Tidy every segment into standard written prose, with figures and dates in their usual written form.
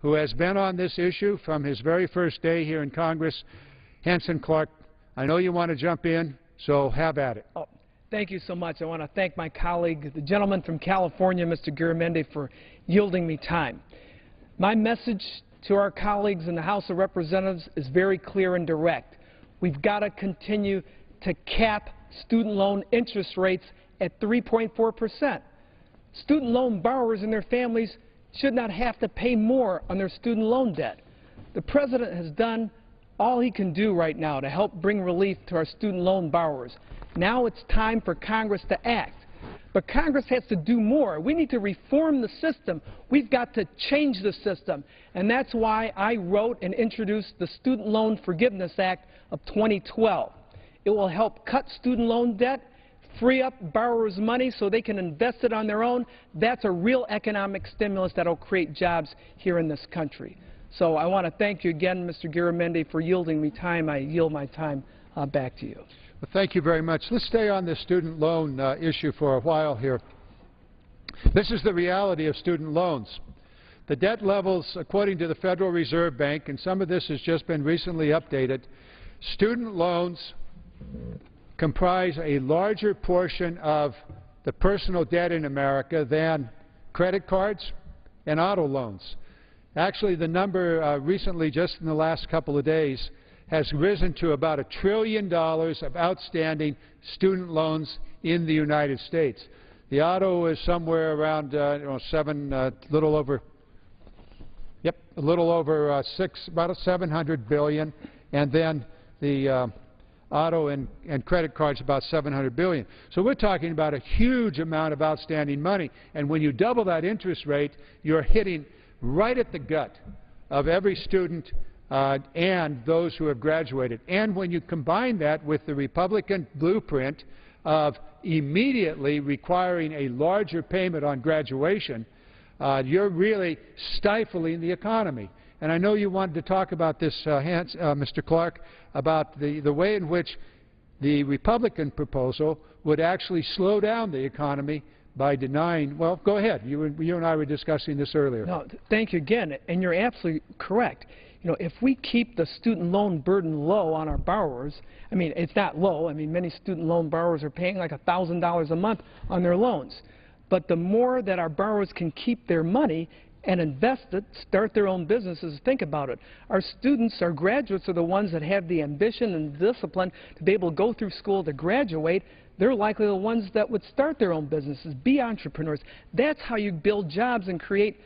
who has been on this issue from his very first day here in Congress. Henson Clark, I know you want to jump in, so have at it. Oh, thank you so much. I want to thank my colleague, the gentleman from California, Mr. Garamendi, for yielding me time. My message to our colleagues in the House of Representatives is very clear and direct. We've got to continue to cap student loan interest rates at 3.4%. Student loan borrowers and their families should not have to pay more on their student loan debt. The President has done all he can do right now to help bring relief to our student loan borrowers. Now it's time for Congress to act. But Congress has to do more. We need to reform the system. We've got to change the system. And that's why I wrote and introduced the Student Loan Forgiveness Act of 2012. It will help cut student loan debt, free up borrowers' money so they can invest it on their own. That's a real economic stimulus that will create jobs here in this country. So I want to thank you again, Mr. Garamendi, for yielding me time. I yield my time back to you. Well, thank you very much. Let's stay on this student loan issue for a while here. This is the reality of student loans. The debt levels, according to the Federal Reserve Bank, and some of this has just been recently updated, student loans comprise a larger portion of the personal debt in America than credit cards and auto loans. Actually, the number recently, just in the last couple of days, has risen to about $1 trillion of outstanding student loans in the United States. The auto is somewhere around about $700 billion, and then the auto and credit cards about $700 billion. So we're talking about a huge amount of outstanding money, and when you double that interest rate, you're hitting right at the gut of every student and those who have graduated. And when you combine that with the Republican blueprint of immediately requiring a larger payment on graduation, you're really stifling the economy. And I know you wanted to talk about this, Mr. Clark, about the way in which the Republican proposal would actually slow down the economy by denying. Well, go ahead. You and I were discussing this earlier. No, thank you again, and you're absolutely correct. You know, if we keep the student loan burden low on our borrowers, I mean, it's not low. I mean, many student loan borrowers are paying like $1,000 a month on their loans. But the more that our borrowers can keep their money and invest it, start their own businesses, think about it. Our students, our graduates, are the ones that have the ambition and discipline to be able to go through school to graduate. They're likely the ones that would start their own businesses, be entrepreneurs. That's how you build jobs and create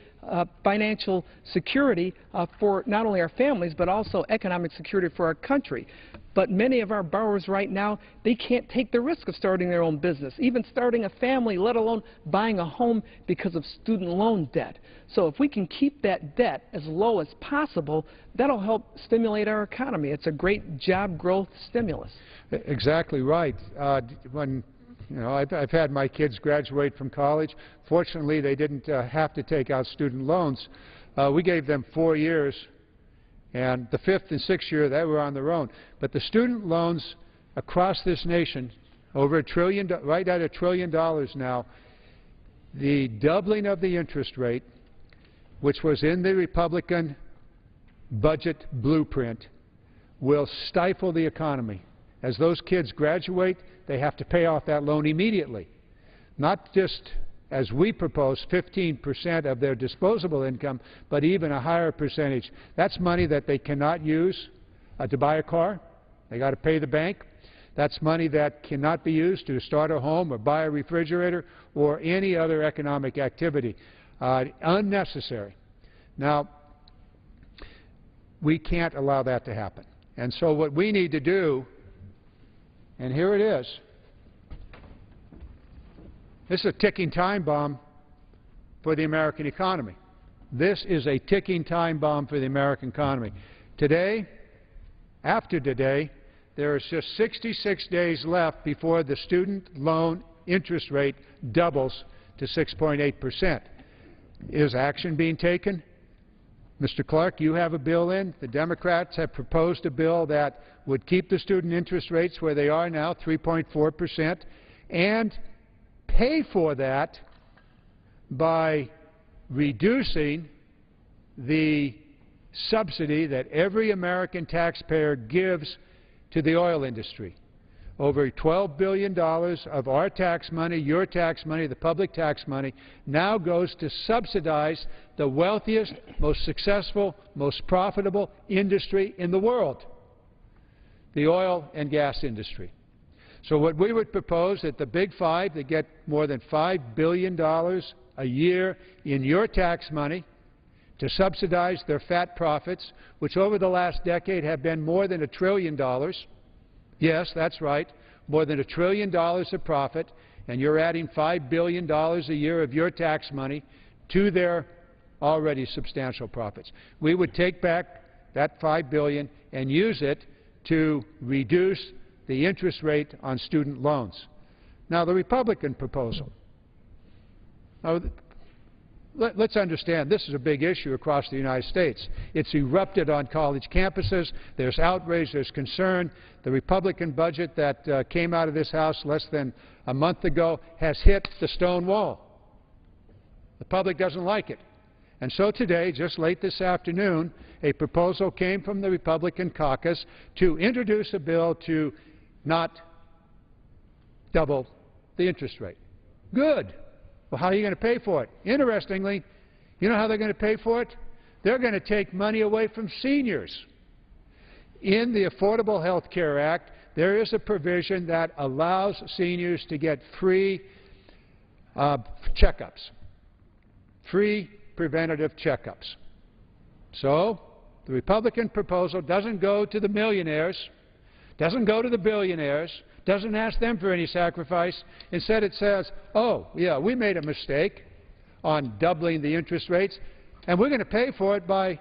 financial security for not only our families, but also economic security for our country. But many of our borrowers right now, they can't take the risk of starting their own business, even starting a family, let alone buying a home because of student loan debt. So if we can keep that debt as low as possible, that'll help stimulate our economy. It's a great job growth stimulus. Exactly right. I've had my kids graduate from college. Fortunately, they didn't have to take out student loans. We gave them 4 years, and the 5th and 6th year, they were on their own. But the student loans across this nation, over $1 trillion, right at $1 trillion now, the doubling of the interest rate, which was in the Republican budget blueprint, will stifle the economy. As those kids graduate, they have to pay off that loan immediately. Not just, as we propose, 15% of their disposable income, but even a higher percentage. That's money that they cannot use to buy a car. They got to pay the bank. That's money that cannot be used to start a home or buy a refrigerator or any other economic activity. Unnecessary. Now, we can't allow that to happen. And so what we need to do, and here it is. This is a ticking time bomb for the American economy. This is a ticking time bomb for the American economy. Today, after today, there is just 66 days left before the student loan interest rate doubles to 6.8%. Is action being taken? Mr. Clark, you have a bill in. The Democrats have proposed a bill that would keep the student interest rates where they are now, 3.4%, and pay for that by reducing the subsidy that every American taxpayer gives to the oil industry. Over $12 billion of our tax money, your tax money, the public tax money, now goes to subsidize the wealthiest, most successful, most profitable industry in the world, the oil and gas industry. So what we would propose that the Big Five that get more than $5 billion a year in your tax money to subsidize their fat profits, which over the last decade have been more than $1 trillion. Yes, that's right, more than $1 trillion of profit, and you're adding $5 billion a year of your tax money to their already substantial profits. We would take back that $5 billion and use it to reduce the interest rate on student loans. Now, the Republican proposal. Now, let's understand, this is a big issue across the United States. It's erupted on college campuses. There's outrage, there's concern. The Republican budget that came out of this House less than a month ago has hit the stone wall. The public doesn't like it. And so today, just late this afternoon, a proposal came from the Republican caucus to introduce a bill to not double the interest rate. Good. Well, how are you going to pay for it? Interestingly, you know how they're going to pay for it? They're going to take money away from seniors. In the Affordable Health Care Act, there is a provision that allows seniors to get free checkups, free preventative checkups. So the Republican proposal doesn't go to the millionaires, doesn't go to the billionaires, doesn't ask them for any sacrifice. Instead, it says, oh, yeah, we made a mistake on doubling the interest rates, and we're going to pay for it by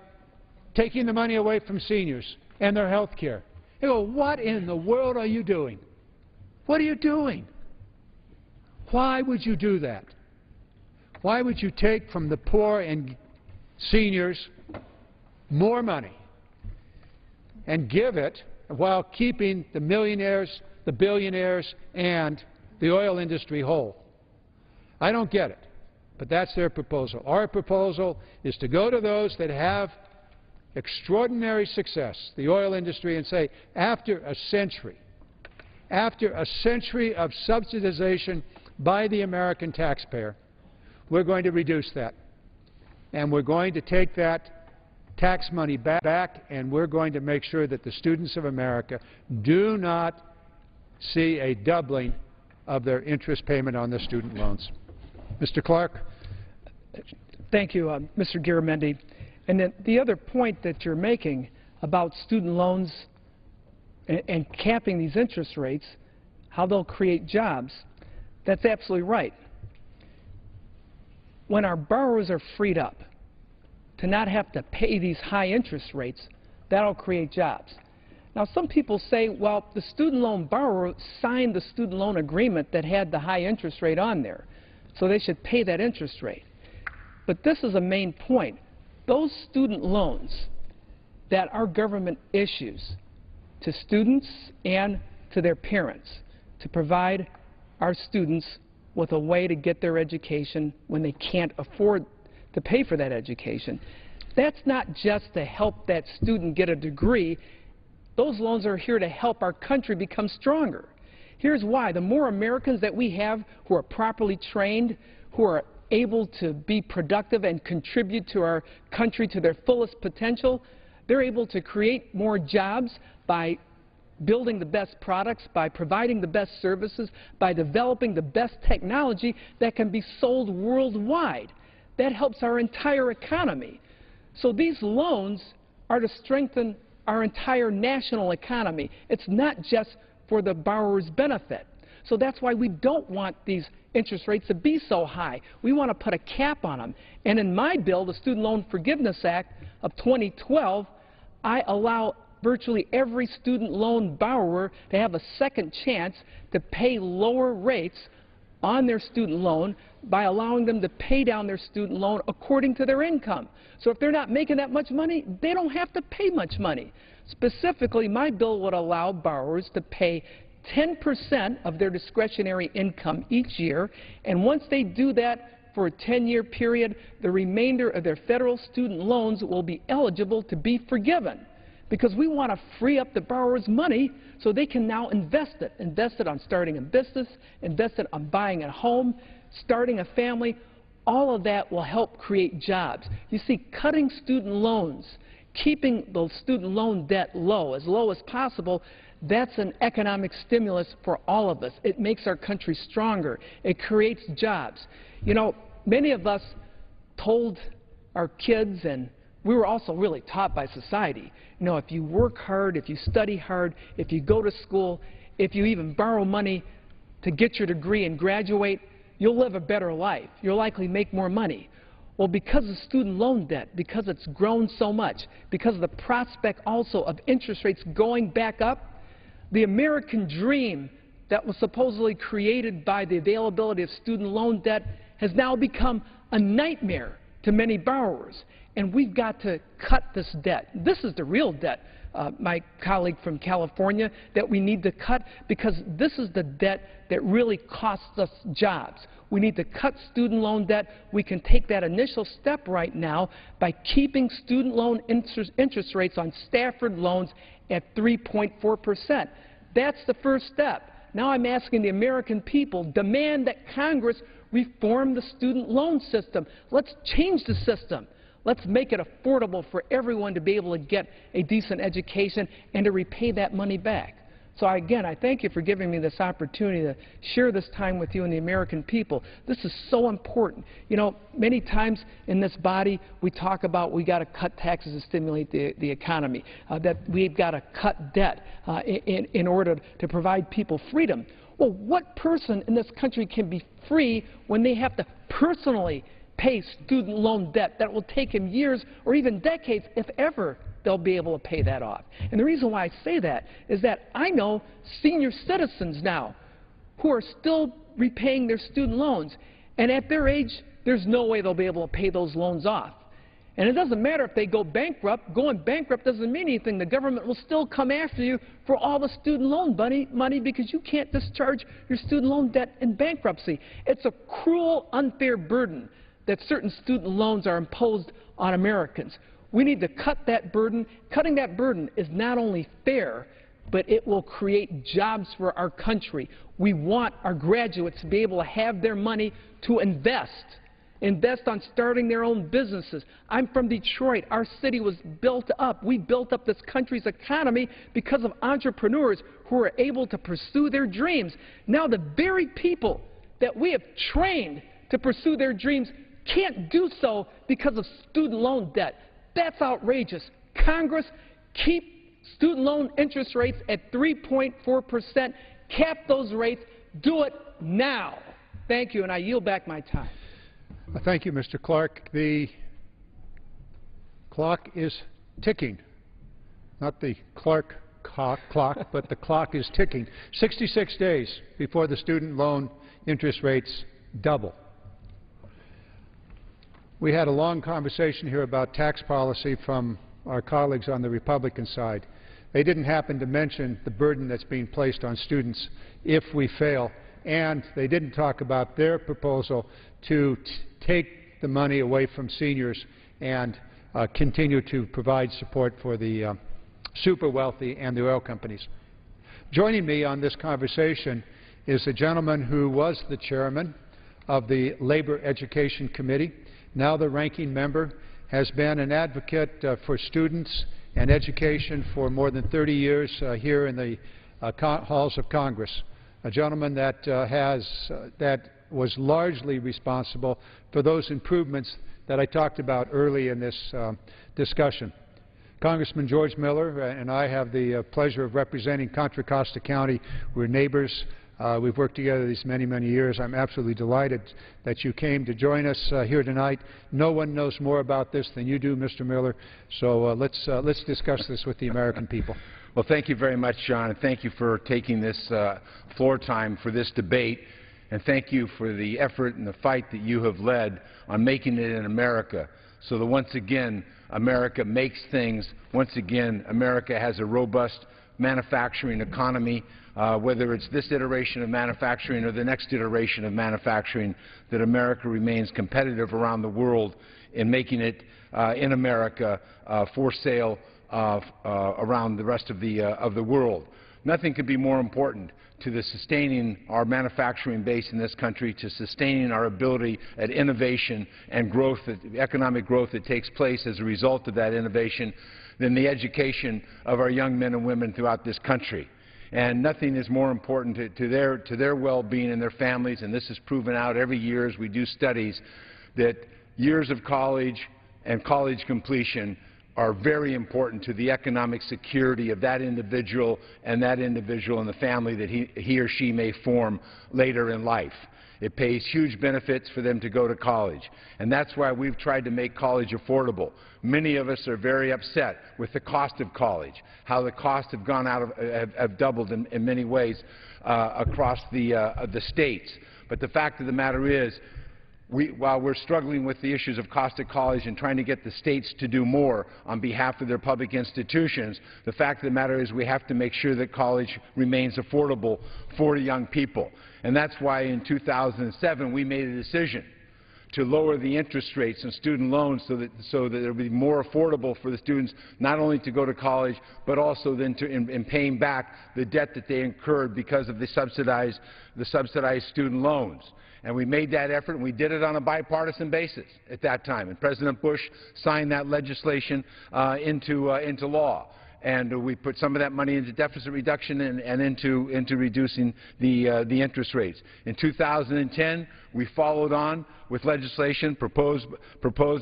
taking the money away from seniors and their health care. You go, what in the world are you doing? What are you doing? Why would you do that? Why would you take from the poor and seniors more money and give it while keeping the millionaires, the billionaires, and the oil industry whole? I don't get it, but that's their proposal. Our proposal is to go to those that have extraordinary success, the oil industry, and say, after a century of subsidization by the American taxpayer, we're going to reduce that. And we're going to take that tax money back, and we're going to make sure that the students of America do not see a doubling of their interest payment on their student loans. Mr. Clark. Thank you, Mr. Garamendi. And then the other point that you're making about student loans and capping these interest rates, how they'll create jobs, that's absolutely right. When our borrowers are freed up to not have to pay these high interest rates, that'll create jobs. Now, some people say, well, the student loan borrower signed the student loan agreement that had the high interest rate on there, so they should pay that interest rate. But this is a main point. Those student loans that our government issues to students and to their parents to provide our students with a way to get their education when they can't afford to pay for that education. That's not just to help that student get a degree. Those loans are here to help our country become stronger. Here's why. The more Americans that we have who are properly trained, who are able to be productive and contribute to our country to their fullest potential, they're able to create more jobs by building the best products, by providing the best services, by developing the best technology that can be sold worldwide. That helps our entire economy. So these loans are to strengthen our entire national economy. It's not just for the borrower's benefit. So that's why we don't want these interest rates to be so high. We want to put a cap on them. And in my bill, the Student Loan Forgiveness Act of 2012, I allow virtually every student loan borrower to have a second chance to pay lower rates on their student loan by allowing them to pay down their student loan according to their income. So if they're not making that much money, they don't have to pay much money. Specifically, my bill would allow borrowers to pay 10% of their discretionary income each year, and once they do that for a 10-year period, the remainder of their federal student loans will be eligible to be forgiven, because we want to free up the borrower's money so they can now invest it on starting a business, invest it on buying a home, starting a family. All of that will help create jobs. You see, cutting student loans, keeping the student loan debt low as possible, that's an economic stimulus for all of us. It makes our country stronger. It creates jobs. You know, many of us told our kids, and we were also really taught by society, you know, if you work hard, if you study hard, if you go to school, if you even borrow money to get your degree and graduate, you'll live a better life. You'll likely make more money. Well, because of student loan debt, because it's grown so much, because of the prospect also of interest rates going back up, the American dream that was supposedly created by the availability of student loan debt has now become a nightmare to many borrowers. And we've got to cut this debt. This is the real debt, my colleague from California, that we need to cut, because this is the debt that really costs us jobs. We need to cut student loan debt. We can take that initial step right now by keeping student loan interest rates on Stafford loans at 3.4%. That's the first step. Now I'm asking the American people, demand that Congress reform the student loan system. Let's change the system. Let's make it affordable for everyone to be able to get a decent education and to repay that money back. So again, I thank you for giving me this opportunity to share this time with you and the American people. This is so important. You know, many times in this body we talk about we got to cut taxes to stimulate the economy, that we've got to cut debt in order to provide people freedom. Well, what person in this country can be free when they have to personally pay student loan debt that will take him years or even decades, if ever they'll be able to pay that off? And the reason why I say that is that I know senior citizens now who are still repaying their student loans, and at their age, there's no way they'll be able to pay those loans off. And it doesn't matter if they go bankrupt. Going bankrupt doesn't mean anything. The government will still come after you for all the student loan money because you can't discharge your student loan debt in bankruptcy. It's a cruel, unfair burden that certain student loans are imposed on Americans. We need to cut that burden. Cutting that burden is not only fair, but it will create jobs for our country. We want our graduates to be able to have their money to invest on starting their own businesses. I'm from Detroit. Our city was built up. We built up this country's economy because of entrepreneurs who were able to pursue their dreams. Now the very people that we have trained to pursue their dreams can't do so because of student loan debt. That's outrageous. Congress, keep student loan interest rates at 3.4%. Cap those rates. Do it now. Thank you, and I yield back my time. Thank you, Mr. Clark. The clock is ticking. Not the Clark clock, but the clock is ticking. 66 days before the student loan interest rates double. We had a long conversation here about tax policy from our colleagues on the Republican side. They didn't happen to mention the burden that's being placed on students if we fail, and they didn't talk about their proposal to take the money away from seniors and continue to provide support for the super wealthy and the oil companies. Joining me on this conversation is a gentleman who was the chairman of the Labor Education Committee, now the ranking member, has been an advocate for students and education for more than 30 years here in the halls of Congress, a gentleman that was largely responsible for those improvements that I talked about early in this discussion. Congressman George Miller and I have the pleasure of representing Contra Costa County. We're neighbors. We've worked together these many, many years. I'm absolutely delighted that you came to join us here tonight. No one knows more about this than you do, Mr. Miller, so let's discuss this with the American people. Well, thank you very much, John, and thank you for taking this floor time for this debate, and thank you for the effort and the fight that you have led on making it in America, so that once again America makes things, once again America has a robust manufacturing economy, whether it's this iteration of manufacturing or the next iteration of manufacturing, that America remains competitive around the world in making it in America for sale around the rest of the world. Nothing could be more important to the sustaining our manufacturing base in this country, to sustaining our ability at innovation and growth, economic growth that takes place as a result of that innovation, than the education of our young men and women throughout this country. And nothing is more important to their well-being and their families, and this is proven out every year as we do studies, that years of college and college completion are very important to the economic security of that individual and the family that he or she may form later in life. It pays huge benefits for them to go to college, and that's why we've tried to make college affordable. Many of us are very upset with the cost of college, how the costs have gone out have doubled in many ways across the states. But the fact of the matter is, while we're struggling with the issues of cost of college and trying to get the states to do more on behalf of their public institutions, the fact of the matter is we have to make sure that college remains affordable for young people. And that's why in 2007 we made a decision to lower the interest rates on student loans so that it will be more affordable for the students not only to go to college but also then in paying back the debt that they incurred because of the subsidized student loans. And we made that effort, and we did it on a bipartisan basis at that time. And President Bush signed that legislation into law. And we put some of that money into deficit reduction and into reducing the interest rates. In 2010, we followed on with legislation proposed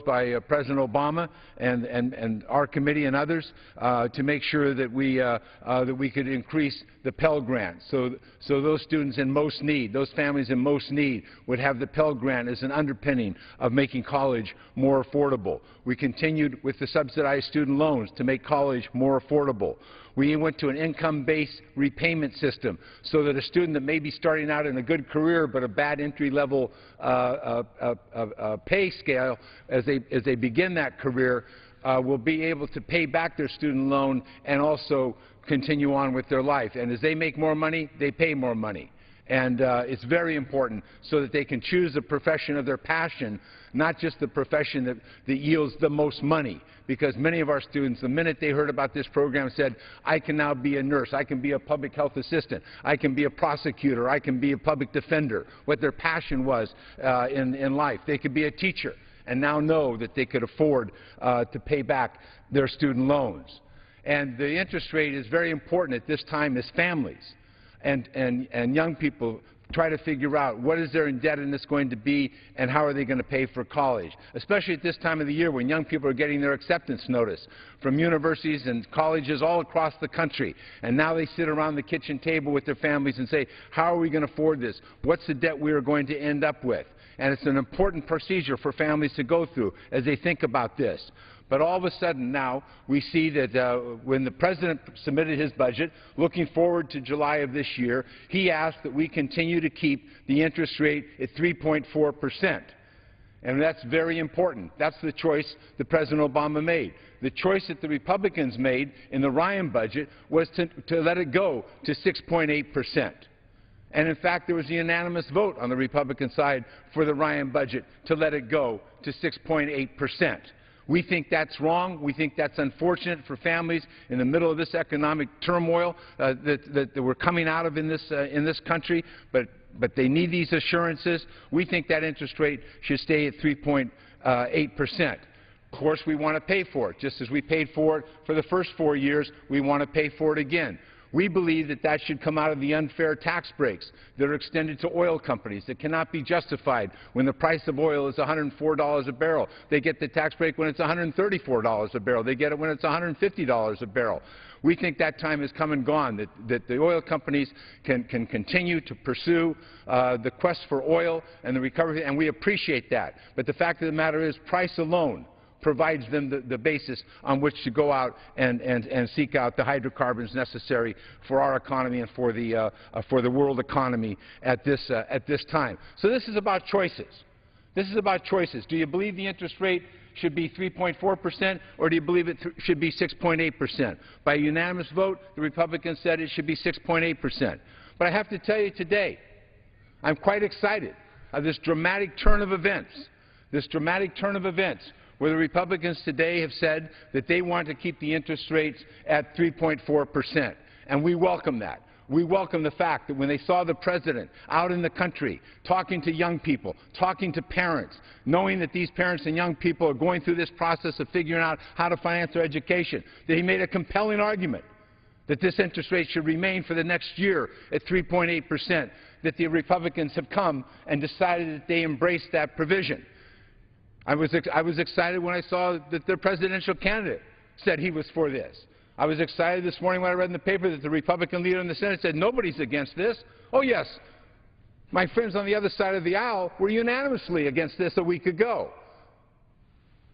by President Obama and our committee and others to make sure that we could increase the Pell Grant, so those students in most need, those families in most need, would have the Pell Grant as an underpinning of making college more affordable. We continued with the subsidized student loans to make college more affordable. We went to an income-based repayment system so that a student that may be starting out in a good career but a bad entry-level pay scale as they begin that career will be able to pay back their student loan and also continue on with their life. And as they make more money, they pay more money. And it's very important so that they can choose the profession of their passion, not just the profession that yields the most money. Because many of our students, the minute they heard about this program, said, I can now be a nurse, I can be a public health assistant, I can be a prosecutor, I can be a public defender, what their passion was in life. They could be a teacher and now know that they could afford to pay back their student loans. And the interest rate is very important at this time as families and young people try to figure out what is their indebtedness going to be and how are they going to pay for college, especially at this time of the year when young people are getting their acceptance notice from universities and colleges all across the country. And now they sit around the kitchen table with their families and say, how are we going to afford this? What's the debt we are going to end up with? And it's an important procedure for families to go through as they think about this. But all of a sudden now we see that when the President submitted his budget, looking forward to July of this year, he asked that we continue to keep the interest rate at 3.4%. And that's very important. That's the choice that President Obama made. The choice that the Republicans made in the Ryan budget was to let it go to 6.8%. And in fact, there was a unanimous vote on the Republican side for the Ryan budget to let it go to 6.8%. We think that's wrong. We think that's unfortunate for families in the middle of this economic turmoil that we're coming out of in this country, but they need these assurances. We think that interest rate should stay at 3.8%. Of course, we want to pay for it. Just as we paid for it for the first 4 years, we want to pay for it again. We believe that that should come out of the unfair tax breaks that are extended to oil companies that cannot be justified when the price of oil is $104 a barrel. They get the tax break when it's $134 a barrel. They get it when it's $150 a barrel. We think that time has come and gone, that the oil companies can continue to pursue the quest for oil and the recovery, and we appreciate that. But the fact of the matter is price alone provides them the basis on which to go out and seek out the hydrocarbons necessary for our economy and for the world economy at this time. So this is about choices. This is about choices. Do you believe the interest rate should be 3.4%, or do you believe it should be 6.8%? By unanimous vote, the Republicans said it should be 6.8%. But I have to tell you today, I'm quite excited of this dramatic turn of events, where the Republicans today have said that they want to keep the interest rates at 3.4%, and we welcome that. We welcome the fact that when they saw the President out in the country talking to young people, talking to parents, knowing that these parents and young people are going through this process of figuring out how to finance their education, that he made a compelling argument that this interest rate should remain for the next year at 3.8%, that the Republicans have come and decided that they embraced that provision. I was excited when I saw that the presidential candidate said he was for this. I was excited this morning when I read in the paper that the Republican leader in the Senate said nobody's against this. Oh, yes, my friends on the other side of the aisle were unanimously against this a week ago.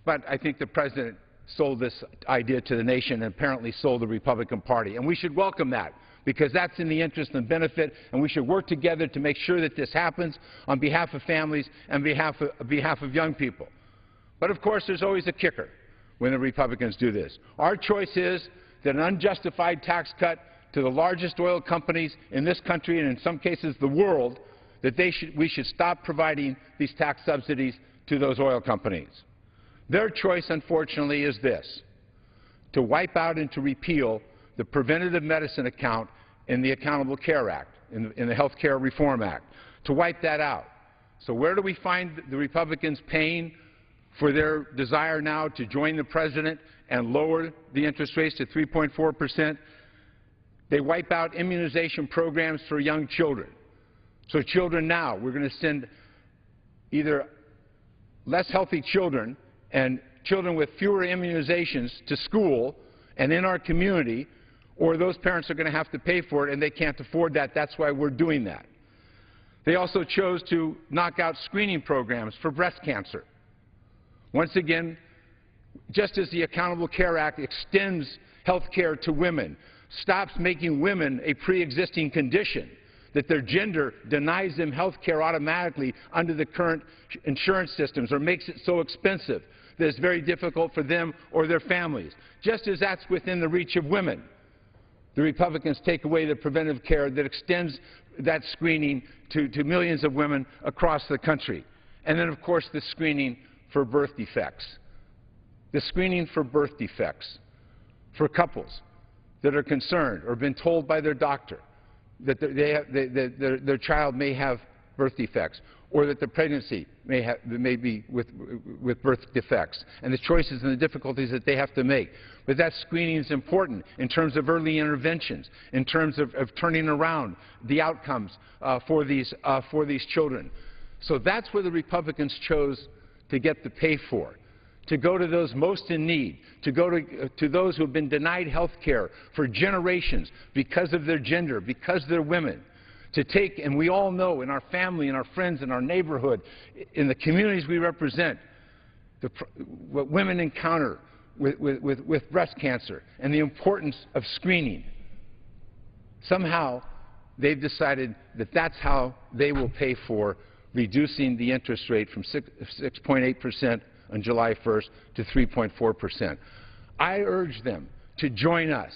But I think the President sold this idea to the nation and apparently sold the Republican Party. And we should welcome that, because that's in the interest and benefit, and we should work together to make sure that this happens on behalf of families and behalf of young people. But, of course, there's always a kicker when the Republicans do this. Our choice is that an unjustified tax cut to the largest oil companies in this country and in some cases the world, that we should stop providing these tax subsidies to those oil companies. Their choice, unfortunately, is this: to wipe out and to repeal the preventative medicine account in the Accountable Care Act, in the Health Care Reform Act, to wipe that out. So where do we find the Republicans paying for their desire now to join the President and lower the interest rates to 3.4%? They wipe out immunization programs for young children. So children now, we're going to send either less healthy children and children with fewer immunizations to school and in our community, or those parents are going to have to pay for it and they can't afford that. That's why we're doing that. They also chose to knock out screening programs for breast cancer. Once again, just as the Accountable Care Act extends health care to women, stops making women a pre-existing condition, that their gender denies them health care automatically under the current insurance systems, or makes it so expensive that it's very difficult for them or their families. Just as that's within the reach of women, the Republicans take away the preventive care that extends that screening to millions of women across the country. And then, of course, the screening for birth defects. The screening for birth defects for couples that are concerned or been told by their doctor that their child may have birth defects, or that the pregnancy may be with birth defects, and the choices and the difficulties that they have to make. But that screening is important in terms of early interventions, in terms of turning around the outcomes for these children. So that's where the Republicans chose to get the pay for, to go to those most in need, to go to those who have been denied health care for generations because of their gender, because they're women, to take, and we all know in our family, in our friends, in our neighborhood, in the communities we represent, what women encounter with breast cancer and the importance of screening. Somehow they've decided that that's how they will pay for reducing the interest rate from 6.8% on July 1st to 3.4%. I urge them to join us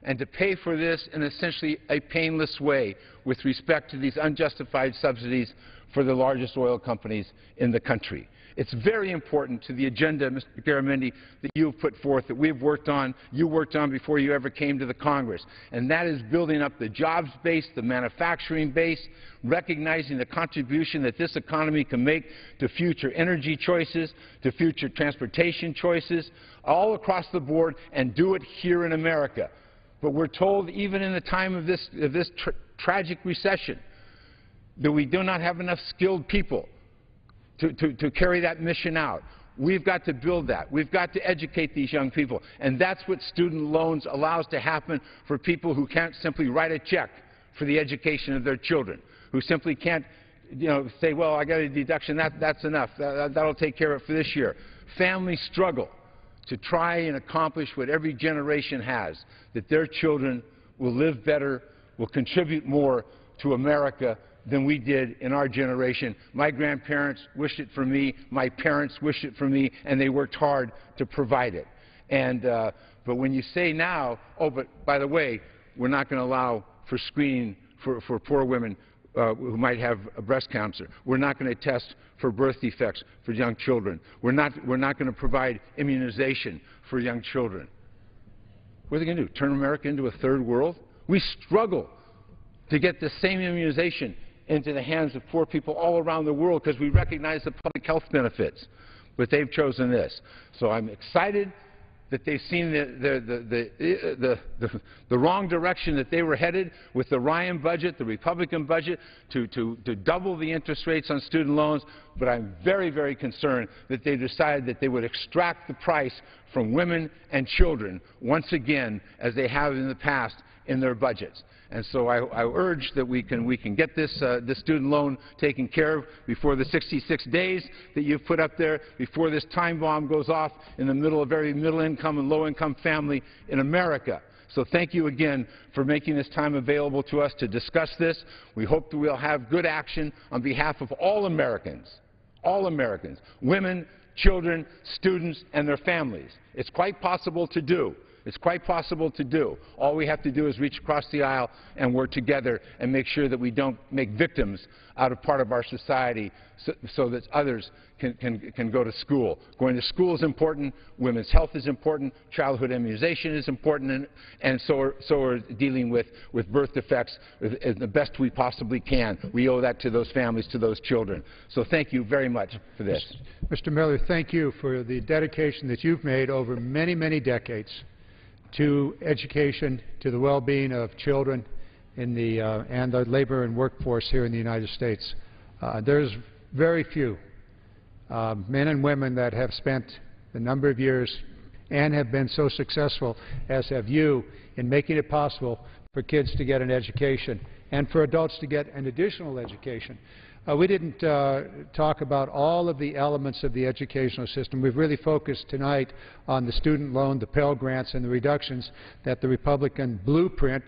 and to pay for this in essentially a painless way with respect to these unjustified subsidies for the largest oil companies in the country. It's very important to the agenda, Mr. Garamendi, that you've put forth, that we've worked on, you worked on before you ever came to the Congress, and that is building up the jobs base, the manufacturing base, recognizing the contribution that this economy can make to future energy choices, to future transportation choices, all across the board, and do it here in America. But we're told, even in the time of this tragic recession, that we do not have enough skilled people to carry that mission out. We've got to build that. We've got to educate these young people. And that's what student loans allows to happen for people who can't simply write a check for the education of their children, who simply can't, say, well, I got a deduction, that's enough, that'll take care of it for this year. Families struggle to try and accomplish what every generation has, that their children will live better, will contribute more to America than we did in our generation. My grandparents wished it for me, my parents wished it for me, and they worked hard to provide it. But when you say now, oh, but by the way, we're not going to allow for screening for poor women who might have breast cancer. We're not going to test for birth defects for young children. We're not going to provide immunization for young children. What are they going to do, turn America into a third world? We struggle to get the same immunization into the hands of poor people all around the world because we recognize the public health benefits. But they've chosen this. So I'm excited that they've seen the wrong direction that they were headed with the Ryan budget, the Republican budget, to double the interest rates on student loans. But I'm very, very concerned that they decided that they would extract the price from women and children once again, as they have in the past, in their budgets. And so I urge that we can get this student loan taken care of before the 66 days that you've put up there, before this time bomb goes off in the middle of every middle-income and low-income family in America. So thank you again for making this time available to us to discuss this. We hope that we'll have good action on behalf of all Americans, women, children, students, and their families. It's quite possible to do. It's quite possible to do. All we have to do is reach across the aisle and work together and make sure that we don't make victims out of part of our society so that others can go to school. Going to school is important. Women's health is important. Childhood immunization is important. And so are dealing with birth defects as the best we possibly can. We owe that to those families, to those children. So thank you very much for this. Mr. Miller, thank you for the dedication that you've made over many, many decades to education, to the well-being of children in and the labor and workforce here in the United States. There's very few men and women that have spent the number of years and have been so successful as have you in making it possible for kids to get an education and for adults to get an additional education. We didn't talk about all of the elements of the educational system. We've really focused tonight on the student loan, the Pell Grants, and the reductions that the Republican blueprint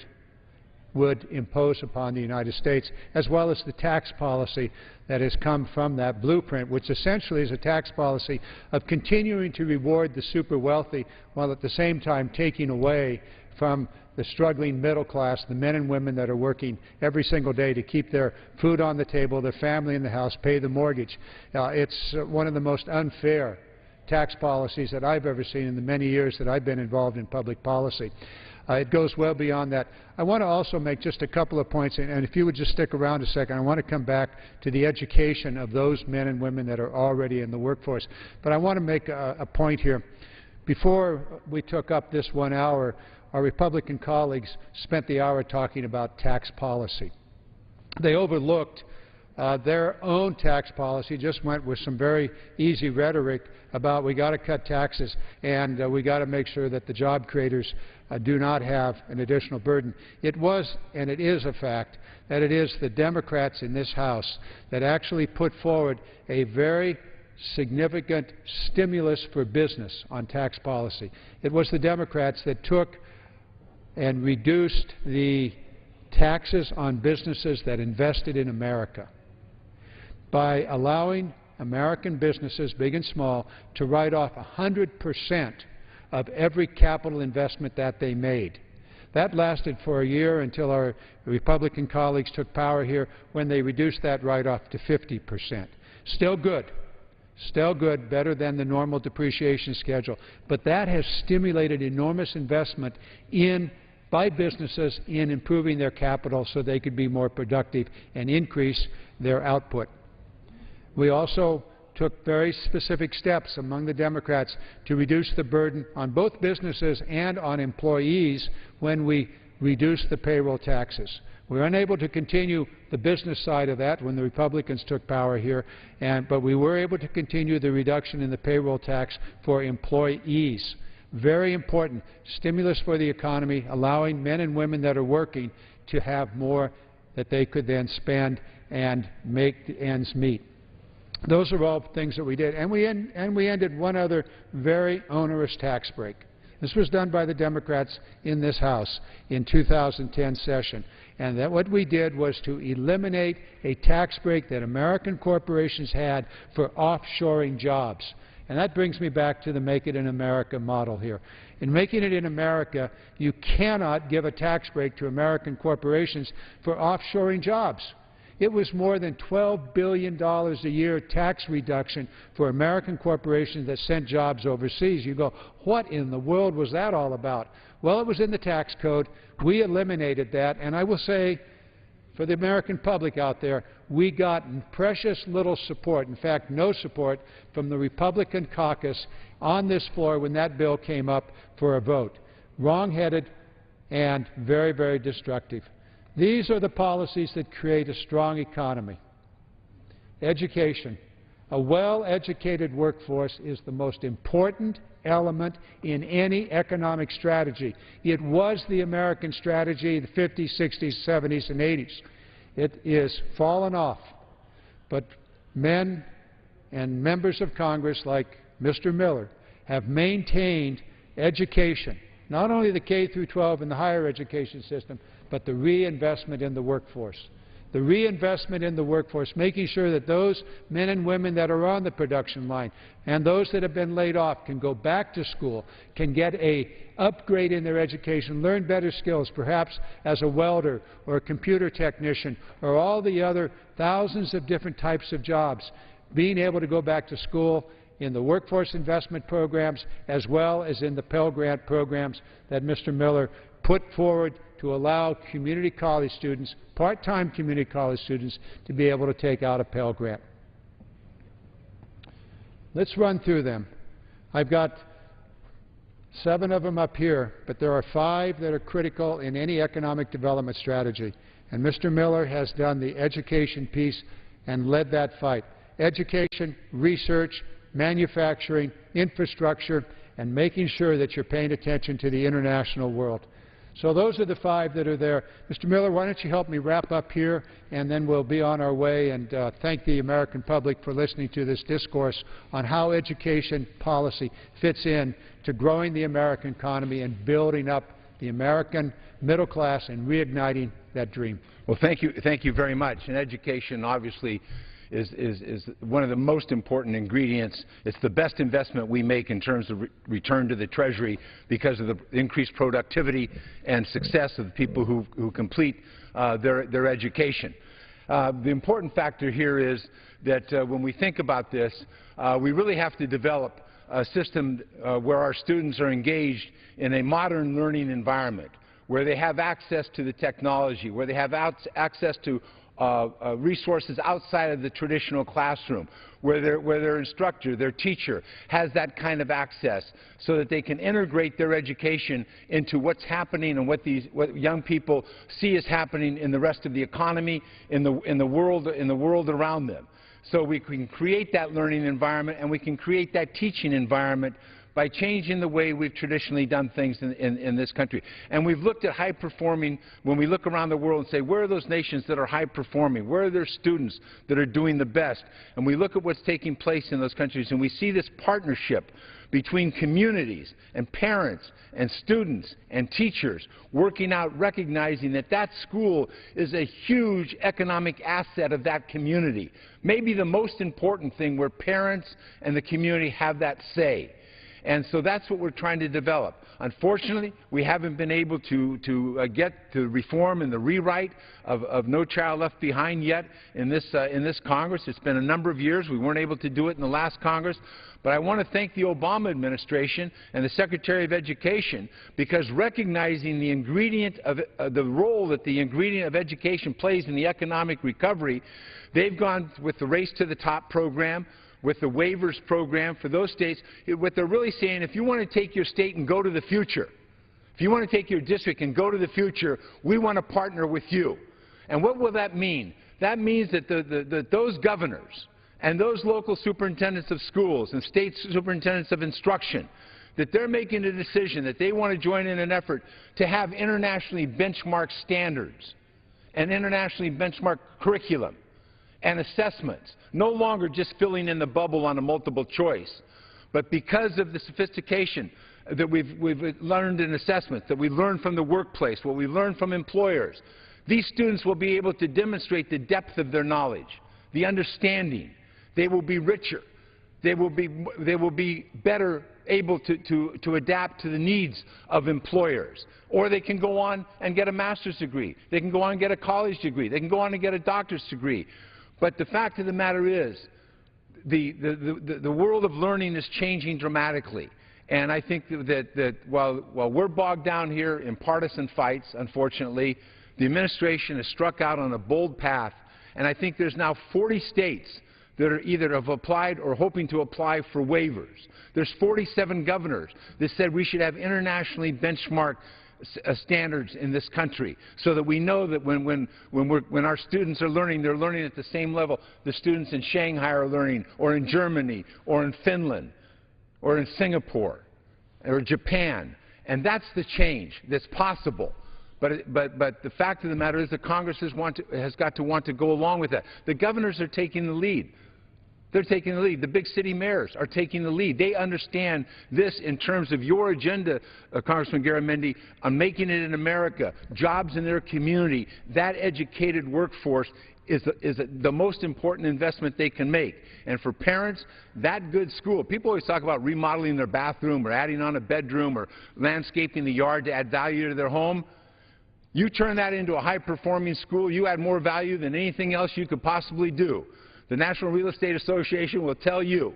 would impose upon the United States, as well as the tax policy that has come from that blueprint, which essentially is a tax policy of continuing to reward the super wealthy while at the same time taking away from the struggling middle class, the men and women that are working every single day to keep their food on the table, their family in the house, pay the mortgage. It's one of the most unfair tax policies that I've ever seen in the many years that I've been involved in public policy. It goes well beyond that. I want to also make just a couple of points, and if you would just stick around a second, I want to come back to the education of those men and women that are already in the workforce. But I want to make a point here. Before we took up this 1 hour, our Republican colleagues spent the hour talking about tax policy. They overlooked their own tax policy, just went with some very easy rhetoric about we got to cut taxes and we got to make sure that the job creators do not have an additional burden. It was and it is a fact that it is the Democrats in this House that actually put forward a very significant stimulus for business on tax policy. It was the Democrats that took and reduced the taxes on businesses that invested in America by allowing American businesses, big and small, to write off 100% of every capital investment that they made. That lasted for a year until our Republican colleagues took power here when they reduced that write-off to 50%. Still good. Still good, better than the normal depreciation schedule. But that has stimulated enormous investment by businesses in improving their capital so they could be more productive and increase their output. We also took very specific steps among the Democrats to reduce the burden on both businesses and on employees when we reduced the payroll taxes. We were unable to continue the business side of that when the Republicans took power here, but we were able to continue the reduction in the payroll tax for employees. Very important stimulus for the economy, allowing men and women that are working to have more that they could then spend and make the ends meet. Those are all things that we did. And we ended one other very onerous tax break. This was done by the Democrats in this House in 2010 session. And that what we did was to eliminate a tax break that American corporations had for offshoring jobs. And that brings me back to the Make It in America model here. In Making It in America, you cannot give a tax break to American corporations for offshoring jobs. It was more than $12 billion a year tax reduction for American corporations that sent jobs overseas. You go, what in the world was that all about? Well, it was in the tax code. We eliminated that, and I will say, for the American public out there, we got precious little support, in fact, no support from the Republican caucus on this floor when that bill came up for a vote. Wrong-headed and very, very destructive. These are the policies that create a strong economy. Education. A well-educated workforce is the most important element in any economic strategy. It was the American strategy in the 50s, 60s, 70s, and 80s. It is fallen off. But men and members of Congress like Mr. Miller have maintained education, not only the K through 12 and the higher education system, but the reinvestment in the workforce. The reinvestment in the workforce, making sure that those men and women that are on the production line and those that have been laid off can go back to school, can get an upgrade in their education, learn better skills, perhaps as a welder or a computer technician or all the other thousands of different types of jobs, being able to go back to school in the workforce investment programs as well as in the Pell Grant programs that Mr. Miller put forward to allow community college students, part-time community college students, to be able to take out a Pell Grant. Let's run through them. I've got 7 of them up here, but there are 5 that are critical in any economic development strategy. And Mr. Miller has done the education piece and led that fight. Education, research, manufacturing, infrastructure, and making sure that you're paying attention to the international world. So those are the 5 that are there. Mr. Miller, why don't you help me wrap up here, and then we'll be on our way, and thank the American public for listening to this discourse on how education policy fits in to growing the American economy and building up the American middle class and reigniting that dream. Well, thank you very much. And education, obviously, is one of the most important ingredients. It's the best investment we make in terms of return to the Treasury because of the increased productivity and success of the people who complete their education. The important factor here is that when we think about this, we really have to develop a system where our students are engaged in a modern learning environment, where they have access to the technology, where they have access to resources outside of the traditional classroom, where their instructor, their teacher, has that kind of access so that they can integrate their education into what's happening and what young people see as happening in the rest of the economy, in the world around them. So we can create that learning environment, and we can create that teaching environment by changing the way we've traditionally done things in this country. And we've looked at high-performing, when we look around the world and say, where are those nations that are high-performing? Where are their students that are doing the best? And we look at what's taking place in those countries, and we see this partnership between communities and parents and students and teachers working out, recognizing that that school is a huge economic asset of that community. Maybe the most important thing where parents and the community have that say. And so that's what we're trying to develop. Unfortunately, we haven't been able to get to reform and the rewrite of No Child Left Behind yet in this Congress. It's been a number of years. We weren't able to do it in the last Congress. But I want to thank the Obama administration and the Secretary of Education, because recognizing the ingredient of the role that the ingredient of education plays in the economic recovery, they've gone with the Race to the Top program, with the waivers program for those states. What they're really saying, if you want to take your state and go to the future, if you want to take your district and go to the future, we want to partner with you. And what will that mean? That means that those governors and those local superintendents of schools and state superintendents of instruction, that they're making a decision that they want to join in an effort to have internationally benchmarked standards and internationally benchmarked curriculum and assessments, no longer just filling in the bubble on a multiple choice, but because of the sophistication learned in assessments, that we learned from the workplace, what we learned from employers. These students will be able to demonstrate the depth of their knowledge, the understanding. They will be richer. They will be better able to adapt to the needs of employers. Or they can go on and get a master's degree. They can go on and get a college degree. They can go on and get a doctor's degree. But the fact of the matter is, the world of learning is changing dramatically. And I think that while we're bogged down here in partisan fights, unfortunately, the administration has struck out on a bold path. And I think there's now 40 states that are either have applied or hoping to apply for waivers. There's 47 governors that said we should have internationally benchmarked standards in this country, so that we know that when our students are learning, they're learning at the same level the students in Shanghai are learning, or in Germany, or in Finland, or in Singapore, or Japan. And that's the change that's possible. But the fact of the matter is that Congress has got to want to go along with that. The governors are taking the lead. They're taking the lead. The big city mayors are taking the lead. They understand this in terms of your agenda, Congressman Garamendi, on making it in America, jobs in their community. That educated workforce is the most important investment they can make. And for parents, that good school, people always talk about remodeling their bathroom or adding on a bedroom or landscaping the yard to add value to their home. You turn that into a high-performing school, you add more value than anything else you could possibly do. The National Real Estate Association will tell you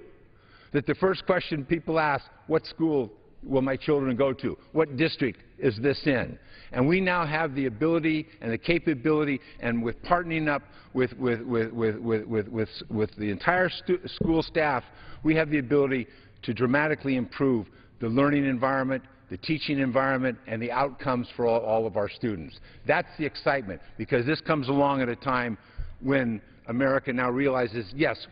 that the first question people ask, what school will my children go to? What district is this in? And we now have the ability and the capability, and with partnering up with the entire school staff, we have the ability to dramatically improve the learning environment, the teaching environment, and the outcomes for all of our students. That's the excitement, because this comes along at a time when America now realizes, yes,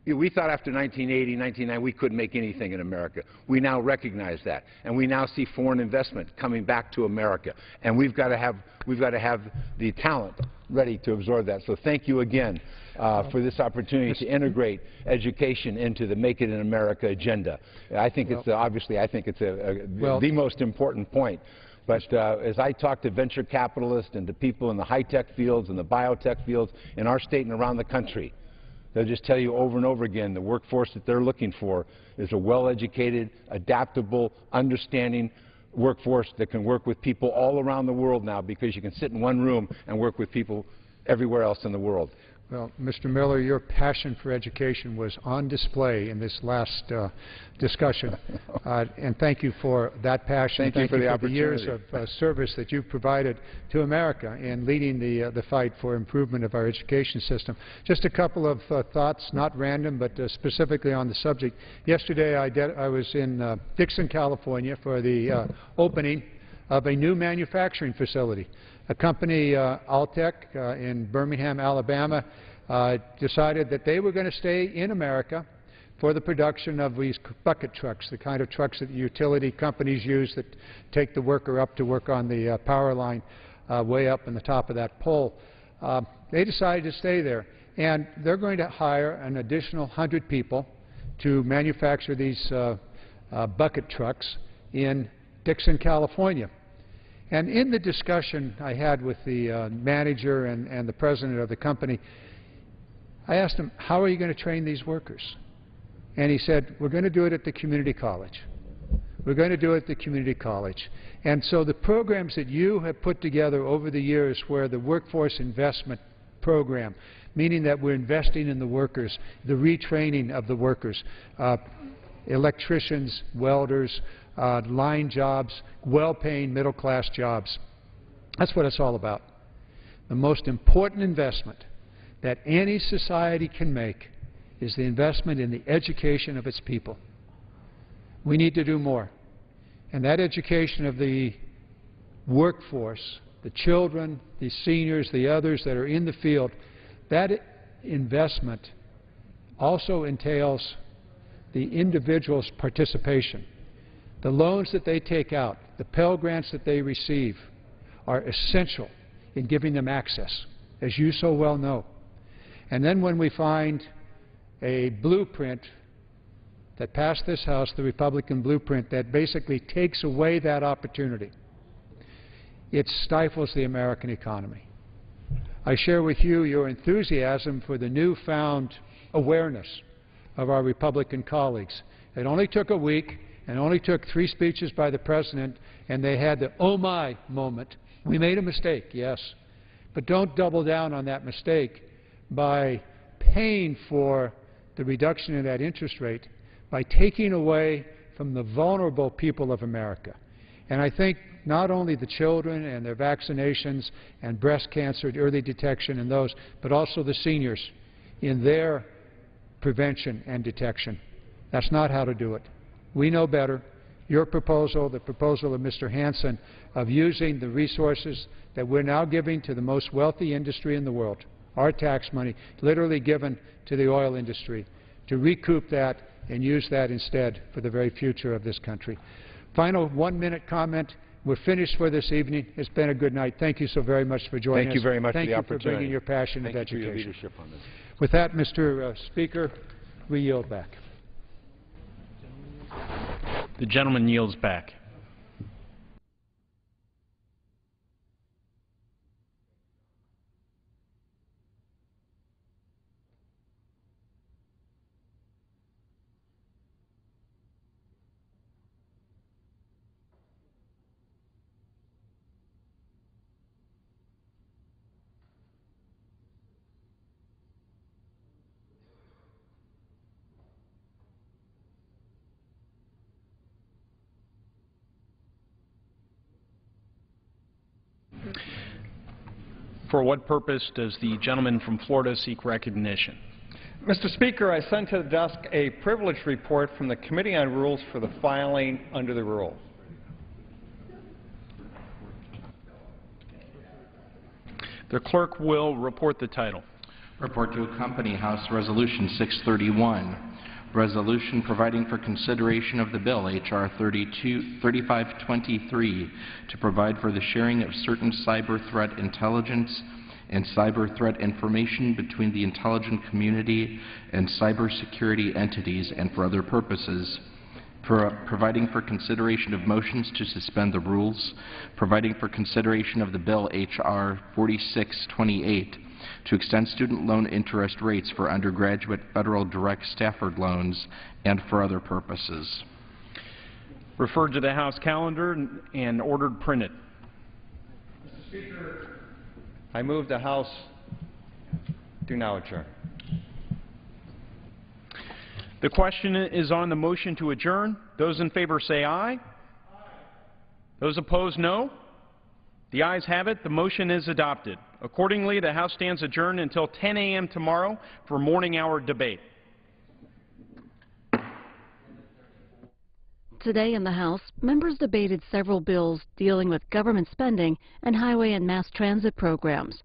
we thought after 1980, 1990, we couldn't make anything in America. We now recognize that, and we now see foreign investment coming back to America, and we've got to have the talent ready to absorb that. So thank you again for this opportunity to integrate education into the Make It in America agenda. I think it's obviously the most important point. But as I talk to venture capitalists and to people in the high-tech fields and the biotech fields in our state and around the country, they'll just tell you over and over again the workforce that they're looking for is a well-educated, adaptable, understanding workforce that can work with people all around the world now, because you can sit in one room and work with people everywhere else in the world. Well, Mr. Miller, your passion for education was on display in this last discussion, and thank you for that passion. Thank you for the years of service that you've provided to America in leading the fight for improvement of our education system. Just a couple of thoughts, not random, but specifically on the subject. Yesterday, I was in Dixon, California, for the opening of a new manufacturing facility. A company, Altec, in Birmingham, Alabama, decided that they were going to stay in America for the production of these bucket trucks, the kind of trucks that the utility companies use that take the worker up to work on the power line way up in the top of that pole. They decided to stay there, and they're going to hire an additional 100 people to manufacture these bucket trucks in Dixon, California. And in the discussion I had with the manager and the president of the company, I asked him, how are you going to train these workers? And he said, we're going to do it at the community college. We're going to do it at the community college. And so the programs that you have put together over the years, where the workforce investment program, meaning that we're investing in the workers, the retraining of the workers, electricians, welders, line jobs, well-paying middle-class jobs. That's what it's all about. The most important investment that any society can make is the investment in the education of its people. We need to do more. And that education of the workforce, the children, the seniors, the others that are in the field, that investment also entails the individual's participation. The loans that they take out, the Pell Grants that they receive, are essential in giving them access, as you so well know. And then when we find a blueprint that passed this House the Republican blueprint that basically takes away that opportunity. It stifles the American economy. I share with you your enthusiasm for the newfound awareness of our Republican colleagues. It only took a week and only took 3 speeches by the President, and they had the oh my moment. We made a mistake, yes, but don't double down on that mistake by paying for the reduction in that interest rate, by taking away from the vulnerable people of America. And I think not only the children and their vaccinations and breast cancer early detection and those, but also the seniors in their prevention and detection. That's not how to do it. We know better. Your proposal, the proposal of Mr. Hansen, of using the resources that we're now giving to the most wealthy industry in the world, our tax money, literally given to the oil industry, to recoup that and use that instead for the very future of this country. Final 1-minute comment. We're finished for this evening. It's been a good night. Thank you so very much for joining us. Thank you very much for the opportunity. Thank you for bringing your passion of education. Thank you for your leadership on this. With that, Mr. Speaker, we yield back. The gentleman yields back. For what purpose does the gentleman from Florida seek recognition? Mr. Speaker, I sent to the desk a privilege report from the Committee on Rules for the filing under the rule. The clerk will report the title. Report to accompany House Resolution 631, resolution providing for consideration of the bill, H.R. 3523, to provide for the sharing of certain cyber threat intelligence and cyber threat information between the intelligence community and cybersecurity entities and for other purposes, providing for consideration of motions to suspend the rules, providing for consideration of the bill, H.R. 4628, to extend student loan interest rates for undergraduate federal direct Stafford loans and for other purposes. Referred to the House calendar and ordered printed. Mr. Speaker, I move the House do now adjourn. The question is on the motion to adjourn. Those in favor say aye. Aye. Those opposed, no. The ayes have it. The motion is adopted. Accordingly, the House stands adjourned until 10 a.m. tomorrow for morning hour debate. Today in the House, members debated several bills dealing with government spending and highway and mass transit programs.